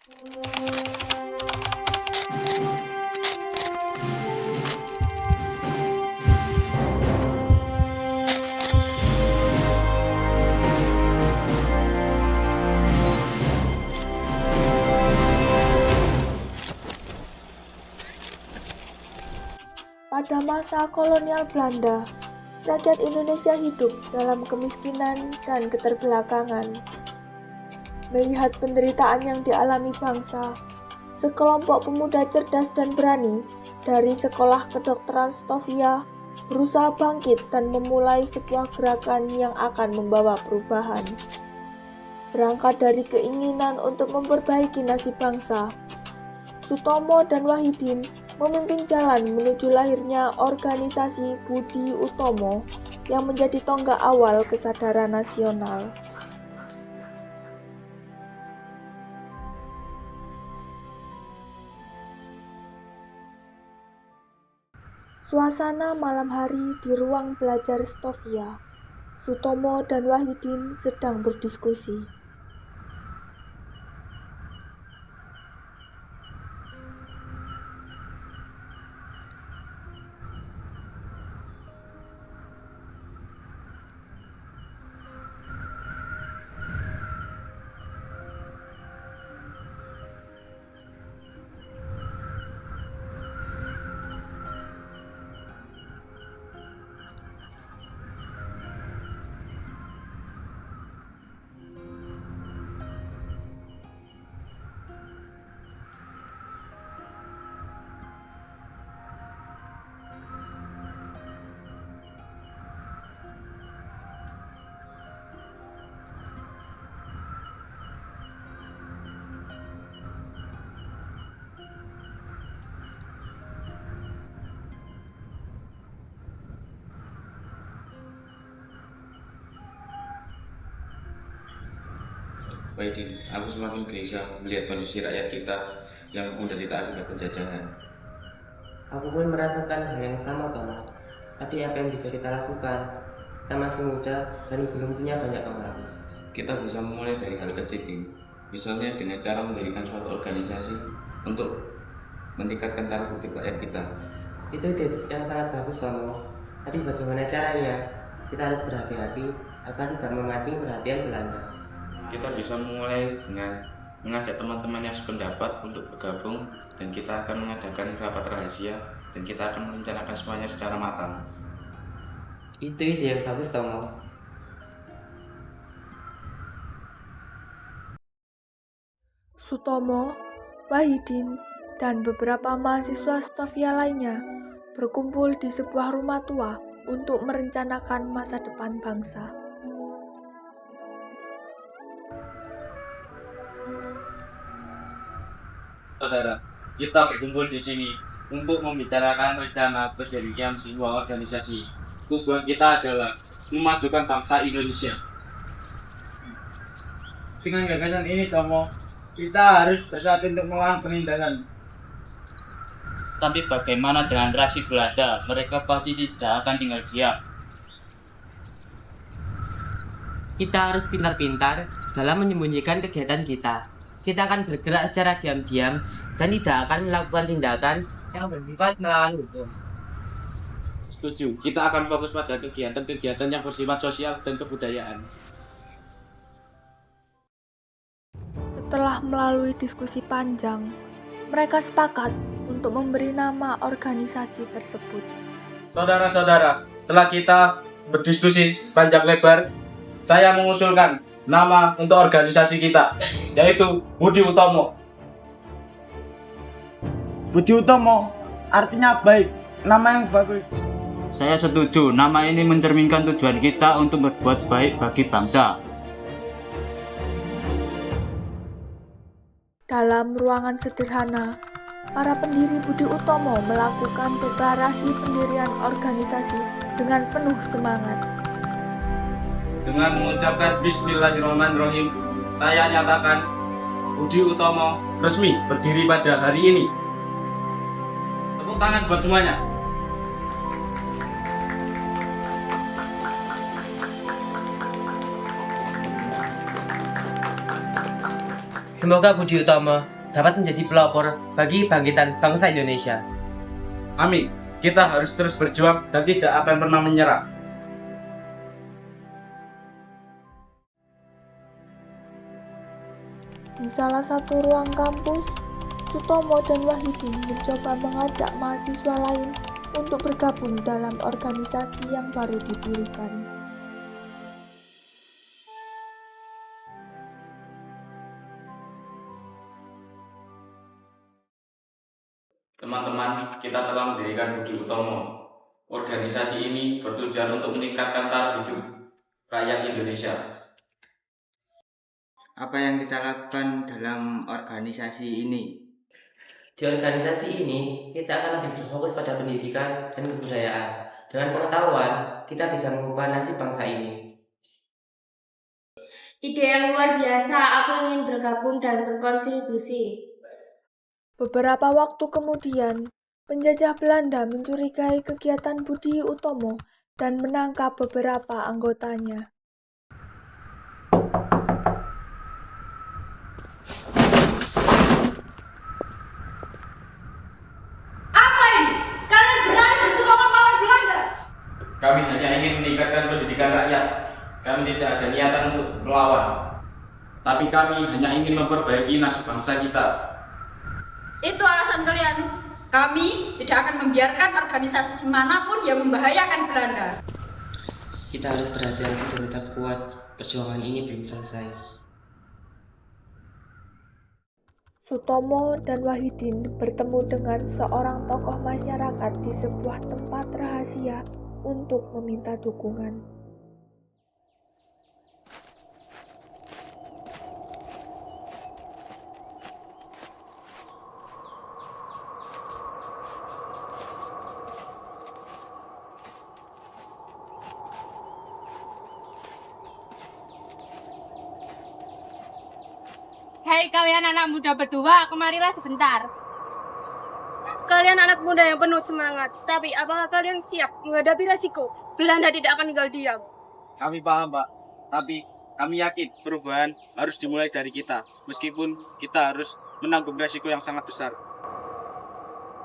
Pada masa kolonial Belanda, rakyat Indonesia hidup dalam kemiskinan dan keterbelakangan. Melihat penderitaan yang dialami bangsa, sekelompok pemuda cerdas dan berani dari Sekolah Kedokteran Stovia berusaha bangkit dan memulai sebuah gerakan yang akan membawa perubahan. Berangkat dari keinginan untuk memperbaiki nasib bangsa, Sutomo dan Wahidin memimpin jalan menuju lahirnya organisasi Budi Utomo yang menjadi tonggak awal kesadaran nasional. Suasana malam hari di ruang belajar Stovia. Sutomo dan Wahidin sedang berdiskusi. Wahidin, aku semakin gelisah melihat kondisi rakyat kita yang menderita akibat penjajahan. Aku pun merasakan hal yang sama, Tomo. Tapi apa yang bisa kita lakukan? Kita masih muda dan belum punya banyak pengaruh. Kita bisa memulai dari hal kecil, misalnya dengan cara mendirikan suatu organisasi untuk meningkatkan taraf hidup rakyat kita. Itu ide yang sangat bagus, Tomo. Tapi bagaimana caranya? Kita harus berhati-hati agar tidak memancing perhatian Belanda. Kita bisa memulai dengan mengajak teman-teman yang sependapat untuk bergabung, dan kita akan mengadakan rapat rahasia dan kita akan merencanakan semuanya secara matang. Itu ide yang bagus, Tomo. Sutomo, Wahidin, dan beberapa mahasiswa Stovia lainnya berkumpul di sebuah rumah tua untuk merencanakan masa depan bangsa. Saudara, kita berkumpul di sini untuk membicarakan rencana berdirinya sebuah organisasi. Tujuan kita adalah memajukan bangsa Indonesia. Dengan gagasan ini, Tomo, kita harus bersatu untuk melawan penindasan. Tapi bagaimana dengan reaksi Belanda? Mereka pasti tidak akan tinggal diam. Kita harus pintar-pintar dalam menyembunyikan kegiatan kita. Kita akan bergerak secara diam-diam dan tidak akan melakukan tindakan yang bersifat melawan hukum. Setuju, kita akan fokus pada kegiatan-kegiatan yang bersifat sosial dan kebudayaan. Setelah melalui diskusi panjang, mereka sepakat untuk memberi nama organisasi tersebut. Saudara-saudara, setelah kita berdiskusi panjang lebar, saya mengusulkan nama untuk organisasi kita, yaitu Budi Utomo. Budi Utomo artinya baik, nama yang bagus. Saya setuju, nama ini mencerminkan tujuan kita untuk berbuat baik bagi bangsa. Dalam ruangan sederhana, para pendiri Budi Utomo melakukan deklarasi pendirian organisasi dengan penuh semangat. Dengan mengucapkan Bismillahirrahmanirrahim, saya nyatakan Budi Utomo resmi berdiri pada hari ini. Tepuk tangan buat semuanya. Semoga Budi Utomo dapat menjadi pelopor bagi bangkitan bangsa Indonesia. Amin. Kita harus terus berjuang dan tidak akan pernah menyerah. Di salah satu ruang kampus, Sutomo dan Wahidin mencoba mengajak mahasiswa lain untuk bergabung dalam organisasi yang baru didirikan. Teman-teman, kita telah mendirikan Budi Utomo. Organisasi ini bertujuan untuk meningkatkan taraf hidup rakyat Indonesia. Apa yang kita lakukan dalam organisasi ini? Di organisasi ini, kita akan lebih berfokus pada pendidikan dan kebudayaan. Dengan pengetahuan, kita bisa mengubah nasib bangsa ini. Ide yang luar biasa, aku ingin bergabung dan berkontribusi. Beberapa waktu kemudian, penjajah Belanda mencurigai kegiatan Budi Utomo dan menangkap beberapa anggotanya. Kami hanya ingin meningkatkan pendidikan rakyat. Kami tidak ada niatan untuk melawan. Tapi kami hanya ingin memperbaiki nasib bangsa kita. Itu alasan kalian. Kami tidak akan membiarkan organisasi manapun yang membahayakan Belanda. Kita harus berhati-hati dan tetap kuat. Perjuangan ini belum selesai. Sutomo dan Wahidin bertemu dengan seorang tokoh masyarakat di sebuah tempat rahasia untuk meminta dukungan. Hei kalian anak muda berdua, kemarilah sebentar. Kalian anak muda yang penuh semangat, tapi apakah kalian siap menghadapi resiko? Belanda tidak akan tinggal diam. Kami paham, Pak. Tapi kami yakin perubahan harus dimulai dari kita, meskipun kita harus menanggung resiko yang sangat besar.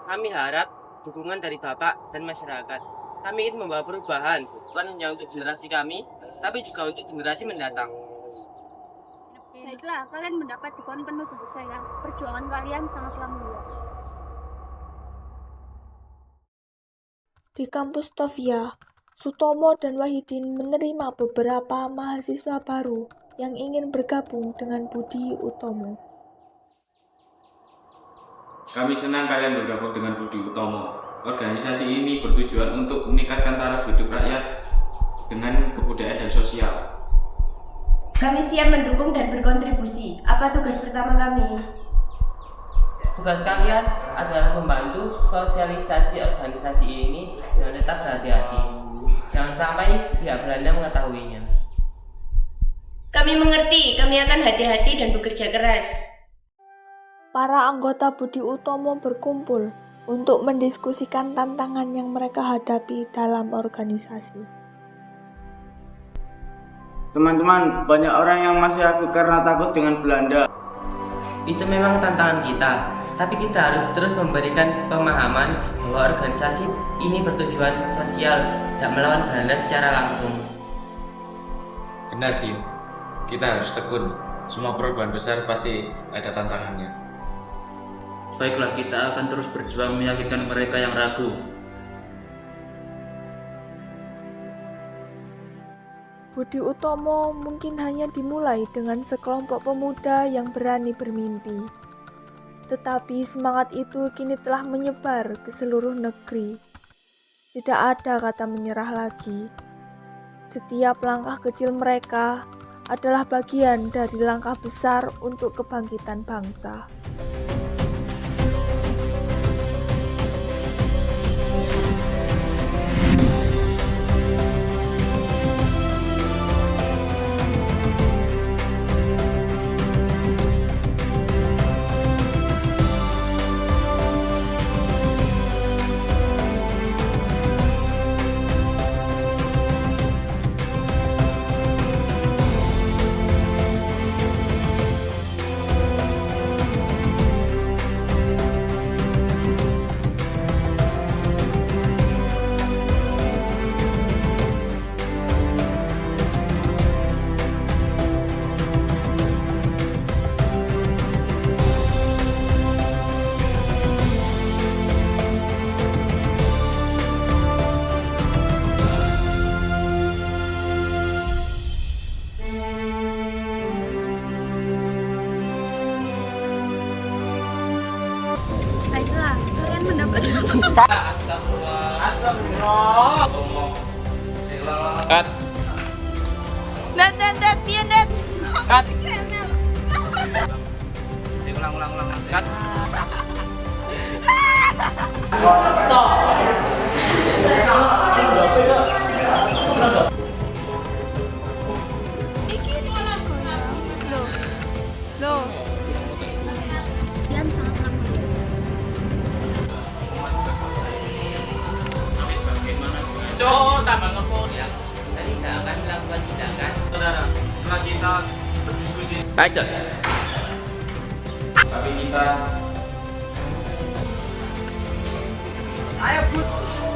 Kami harap dukungan dari Bapak dan masyarakat. Kami ingin membawa perubahan, bukan hanya untuk generasi kami, tapi juga untuk generasi mendatang. Baiklah, kalian mendapat dukungan penuh dari saya. Perjuangan kalian sangatlah mulia. Di kampus Tovia, Sutomo dan Wahidin menerima beberapa mahasiswa baru yang ingin bergabung dengan Budi Utomo. Kami senang kalian bergabung dengan Budi Utomo. Organisasi ini bertujuan untuk meningkatkan taraf hidup rakyat dengan kebudayaan dan sosial. Kami siap mendukung dan berkontribusi. Apa tugas pertama kami? Tugas kalian adalah membantu sosialisasi organisasi ini dengan tetap berhati-hati. Jangan sampai pihak Belanda mengetahuinya. Kami mengerti, kami akan hati-hati dan bekerja keras. Para anggota Budi Utomo berkumpul untuk mendiskusikan tantangan yang mereka hadapi dalam organisasi. Teman-teman, banyak orang yang masih ragu karena takut dengan Belanda. Itu memang tantangan kita, tapi kita harus terus memberikan pemahaman bahwa organisasi ini bertujuan sosial, tidak melawan Belanda secara langsung. Benar, Dim. Kita harus tekun. Semua perubahan besar pasti ada tantangannya. Baiklah, kita akan terus berjuang meyakinkan mereka yang ragu. Budi Utomo mungkin hanya dimulai dengan sekelompok pemuda yang berani bermimpi. Tetapi semangat itu kini telah menyebar ke seluruh negeri. Tidak ada kata menyerah lagi. Setiap langkah kecil mereka adalah bagian dari langkah besar untuk kebangkitan bangsa. kalian mendapatkan Cut. dat pian dat. Cut. Ulang. Cut. Iki ini lagunya. Loh. Diam sangat lama. tambah ngepon ya. Kita tidak akan melakukan tindakan. Saudara, setelah kita berdiskusi, Action. tapi kita Ayo, Bud.